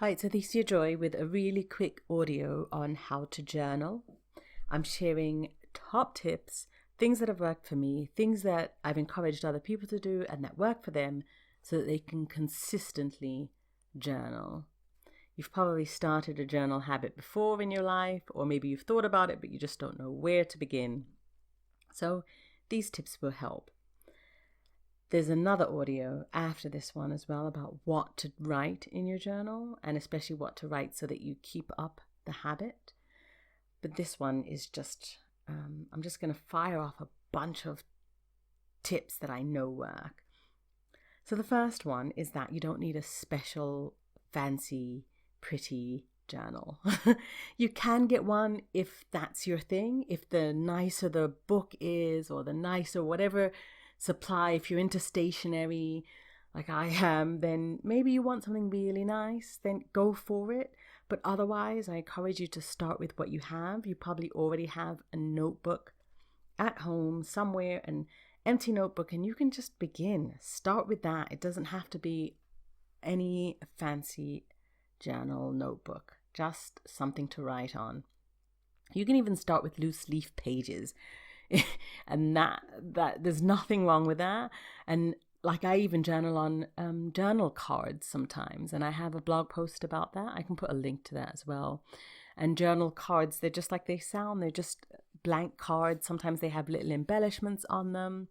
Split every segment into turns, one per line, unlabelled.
Hi, it's Alicia Joy with a really quick audio on how to journal. I'm sharing top tips, things that have worked for me, things that I've encouraged other people to do and that work for them so that they can consistently journal. You've probably started a journal habit before in your life, or maybe you've thought about it, but you just don't know where to begin. So these tips will help. There's another audio after this one as well about what to write in your journal, and especially what to write so that you keep up the habit. But this one is just, I'm just going to fire off a bunch of tips that I know work. So the first one is that you don't need a special, fancy, pretty journal. You can get one if that's your thing. If the nicer the book is, or the nicer whatever supply, if you're into stationery like I am, then maybe you want something really nice, then go for it. But otherwise, I encourage you to start with what you have. You probably already have a notebook at home somewhere, an empty notebook, and you can just begin. Start with that. It doesn't have to be any fancy journal notebook, just something to write on. You can even start with loose leaf pages. And that there's nothing wrong with that. And like I even journal on journal cards sometimes, and I have a blog post about that. I can put a link to that as well. And journal cards, they're just like they sound. They're just blank cards. Sometimes they have little embellishments on them.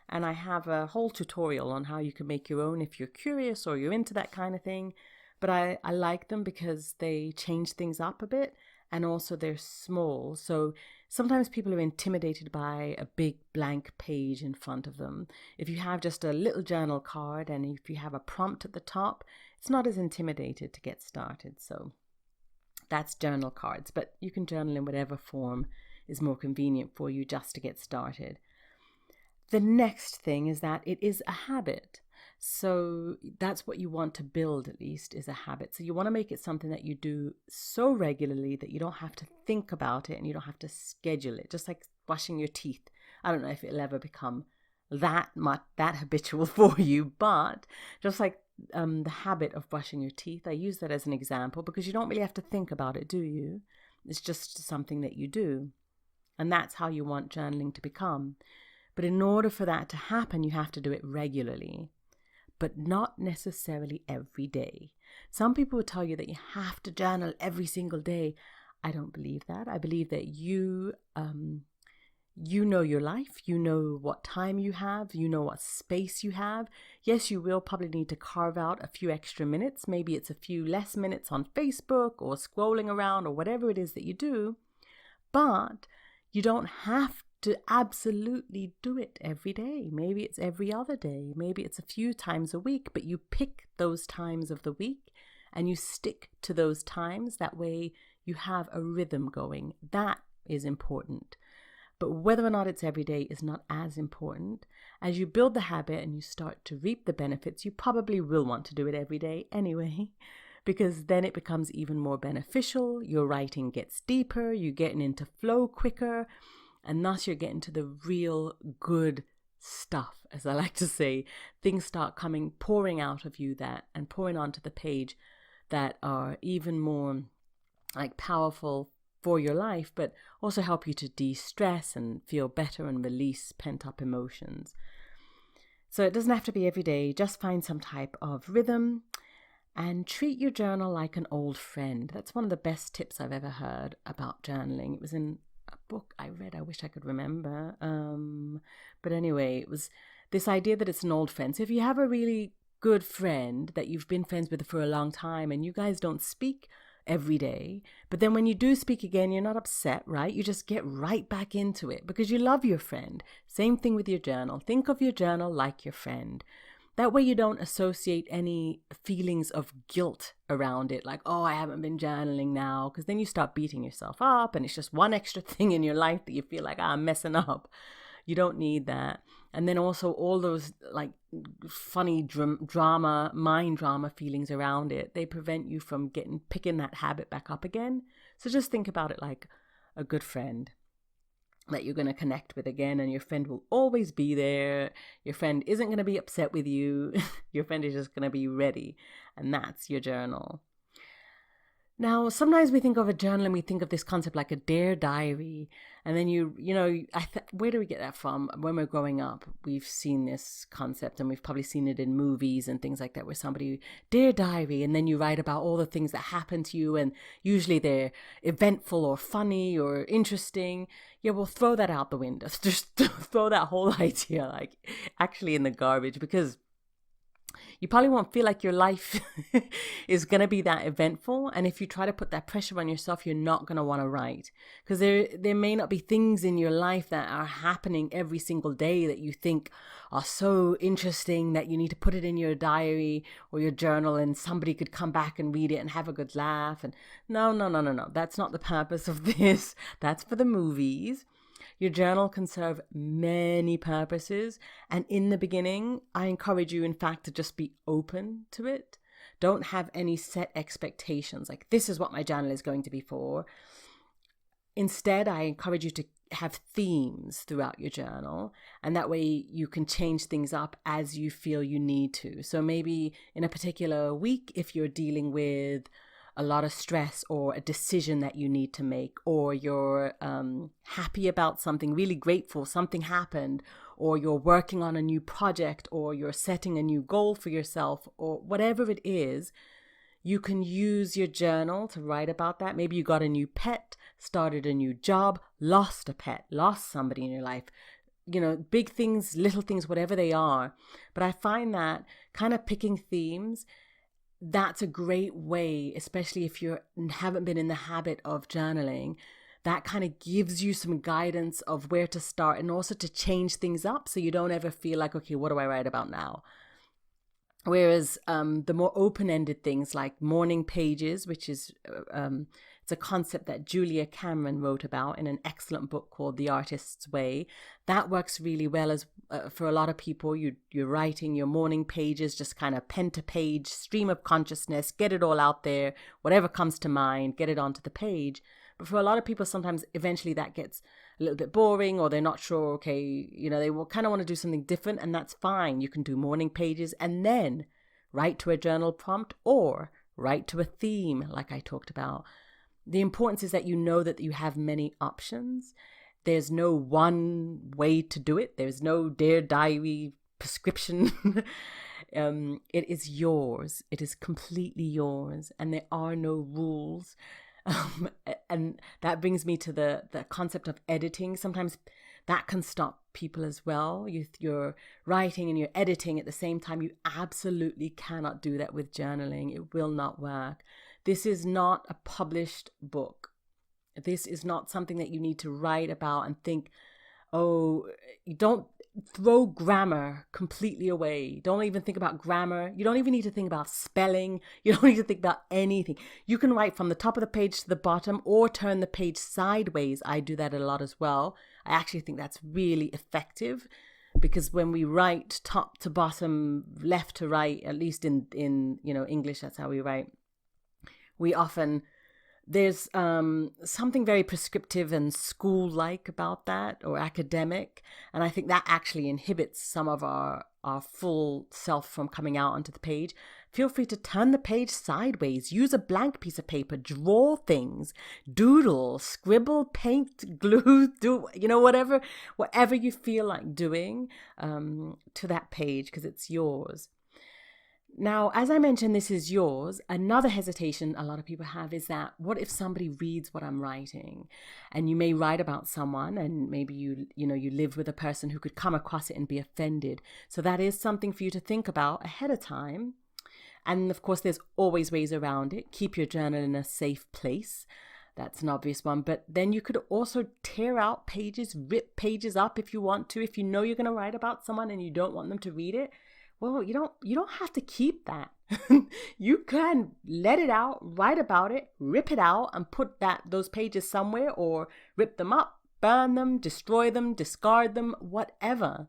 And I have a whole tutorial on how you can make your own if you're curious or you're into that kind of thing. But I like them because they change things up a bit, and also they're small. So sometimes people are intimidated by a big blank page in front of them. If you have just a little journal card and if you have a prompt at the top, it's not as intimidated to get started. So that's journal cards, but you can journal in whatever form is more convenient for you just to get started. The next thing is that it is a habit. So that's what you want to build, at least, is a habit. So you want to make it something that you do so regularly that you don't have to think about it and you don't have to schedule it, just like brushing your teeth. I don't know if it'll ever become that habitual for you, but just like the habit of brushing your teeth, I use that as an example because you don't really have to think about it, do you? It's just something that you do. And that's how you want journaling to become. But in order for that to happen, you have to do it regularly, but not necessarily every day. Some people will tell you that you have to journal every single day. I don't believe that. I believe that you know your life. You know what time you have. You know what space you have. Yes, you will probably need to carve out a few extra minutes. Maybe it's a few less minutes on Facebook or scrolling around or whatever it is that you do. But you don't have to absolutely do it every day. Maybe it's every other day. Maybe it's a few times a week, but you pick those times of the week and you stick to those times. That way you have a rhythm going. That is important. But whether or not it's every day is not as important. As you build the habit and you start to reap the benefits, you probably will want to do it every day anyway, because then it becomes even more beneficial. Your writing gets deeper, you're getting into flow quicker, and thus you're getting to the real good stuff, as I like to say. Things start pouring out of you and pouring onto the page that are even more like powerful for your life, but also help you to de-stress and feel better and release pent-up emotions. So it doesn't have to be every day. Just find some type of rhythm and treat your journal like an old friend. That's one of the best tips I've ever heard about journaling. It was in a book I read. I wish I could remember. But anyway, it was this idea that it's an old friend. So if you have a really good friend that you've been friends with for a long time and you guys don't speak every day, but then when you do speak again, you're not upset, right? You just get right back into it because you love your friend. Same thing with your journal. Think of your journal like your friend. That way you don't associate any feelings of guilt around it, like, oh, I haven't been journaling now, because then you start beating yourself up and it's just one extra thing in your life that you feel like, I'm messing up. You don't need that. And then also all those like funny mind drama feelings around it, they prevent you from picking that habit back up again. So just think about it like a good friend that you're going to connect with again, and your friend will always be there. Your friend isn't going to be upset with you. Your friend is just going to be ready, and that's your journal. Now, sometimes we think of a journal and we think of this concept like a Dear Diary. And then where do we get that from? When we're growing up, we've seen this concept and we've probably seen it in movies and things like that, where somebody, Dear Diary, and then you write about all the things that happen to you, and usually they're eventful or funny or interesting. Yeah, we'll throw that out the window. Just throw that whole idea actually in the garbage, because you probably won't feel like your life is going to be that eventful. And if you try to put that pressure on yourself, you're not going to want to write, because there may not be things in your life that are happening every single day that you think are so interesting that you need to put it in your diary or your journal and somebody could come back and read it and have a good laugh. And no. That's not the purpose of this. That's for the movies. Your journal can serve many purposes. And in the beginning, I encourage you, in fact, to just be open to it. Don't have any set expectations, like this is what my journal is going to be for. Instead, I encourage you to have themes throughout your journal, and that way you can change things up as you feel you need to. So maybe in a particular week, if you're dealing with a lot of stress or a decision that you need to make, or you're happy about something, really grateful, something happened, or you're working on a new project, or you're setting a new goal for yourself, or whatever it is, you can use your journal to write about that. Maybe you got a new pet, started a new job, lost a pet, lost somebody in your life, big things, little things, whatever they are. But I find that kind of picking themes, that's a great way, especially if you haven't been in the habit of journaling. That kind of gives you some guidance of where to start, and also to change things up so you don't ever feel like, okay, what do I write about now? Whereas the more open-ended things like morning pages, which is it's a concept that Julia Cameron wrote about in an excellent book called The Artist's Way. That works really well as for a lot of people. You're writing your morning pages, just kind of pen to page, stream of consciousness, get it all out there, whatever comes to mind, get it onto the page. But for a lot of people, sometimes eventually that gets a little bit boring, or they're not sure, okay, they will kind of want to do something different, and that's fine. You can do morning pages and then write to a journal prompt, or write to a theme like I talked about. The importance is that you know that you have many options. There's no one way to do it. There's no Dear Diary prescription. It is yours. It is completely yours, and there are no rules. And that brings me to the concept of editing. Sometimes that can stop people as well. You're writing and you're editing at the same time. You absolutely cannot do that with journaling. It will not work. This is not a published book. This is not something that you need to write about and think, oh, you don't throw grammar completely away. Don't even think about grammar. You don't even need to think about spelling. You don't need to think about anything. You can write from the top of the page to the bottom, or turn the page sideways. I do that a lot as well. I actually think that's really effective, because when we write top to bottom, left to right, at least in English, that's how we write. We often, there's something very prescriptive and school-like about that, or academic. And I think that actually inhibits some of our full self from coming out onto the page. Feel free to turn the page sideways. Use a blank piece of paper. Draw things. Doodle, scribble, paint, glue, do, whatever you feel like doing to that page, because it's yours. Now, as I mentioned, this is yours. Another hesitation a lot of people have is that, what if somebody reads what I'm writing? And you may write about someone, and maybe you live with a person who could come across it and be offended. So that is something for you to think about ahead of time. And of course, there's always ways around it. Keep your journal in a safe place. That's an obvious one. But then you could also tear out pages, rip pages up if you want to. If you know you're going to write about someone and you don't want them to read it, well, you don't have to keep that. You can let it out, write about it, rip it out, and put those pages somewhere, or rip them up, burn them, destroy them, discard them, whatever.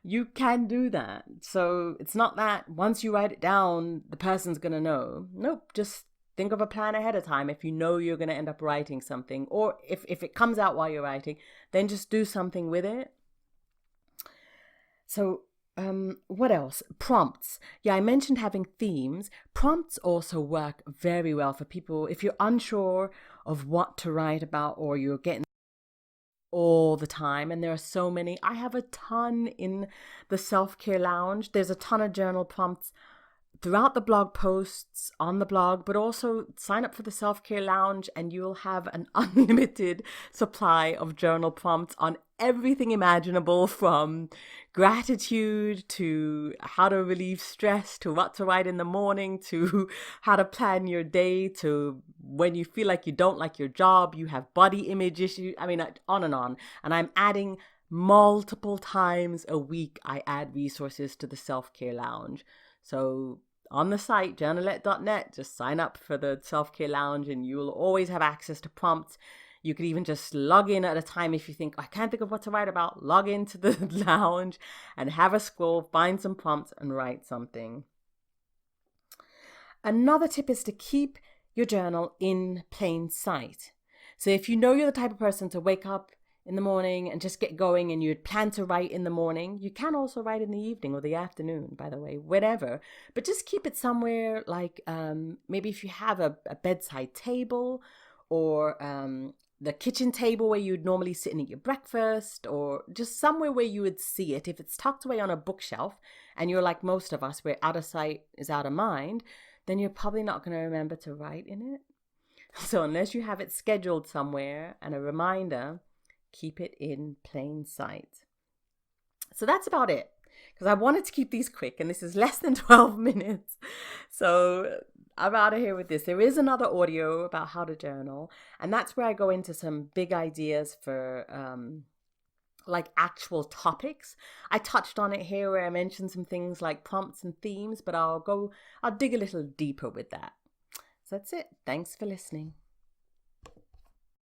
You can do that. So it's not that once you write it down, the person's going to know. Nope, just think of a plan ahead of time. If you know you're going to end up writing something, or if it comes out while you're writing, then just do something with it. So What else? Prompts. Yeah, I mentioned having themes. Prompts also work very well for people if you're unsure of what to write about or you're getting all the time, and there are so many. I have a ton in the self-care lounge. There's a ton of journal prompts throughout the blog posts on the blog, but also sign up for the self-care lounge and you'll have an unlimited supply of journal prompts on everything imaginable, from gratitude to how to relieve stress to what to write in the morning to how to plan your day to when you feel like you don't like your job, you have body image issues. I mean, on and on. And I'm adding multiple times a week. I add resources to the self-care lounge. So on the site, journalette.net, just sign up for the self-care lounge and you'll always have access to prompts. You could even just log in at a time if you think, I can't think of what to write about. Log into the lounge and have a scroll, find some prompts and write something. Another tip is to keep your journal in plain sight. So if you know you're the type of person to wake up in the morning and just get going and you'd plan to write in the morning, you can also write in the evening or the afternoon, by the way, whatever. But just keep it somewhere like maybe if you have a bedside table or the kitchen table where you'd normally sit and eat your breakfast, or just somewhere where you would see it. If it's tucked away on a bookshelf and you're like most of us, where out of sight is out of mind, then you're probably not going to remember to write in it. So unless you have it scheduled somewhere and a reminder, keep it in plain sight. So that's about it, because I wanted to keep these quick and this is less than 12 minutes. So I'm out of here with this. There is another audio about how to journal, and that's where I go into some big ideas for like actual topics. I touched on it here where I mentioned some things like prompts and themes, but I'll dig a little deeper with that. So that's it. Thanks for listening.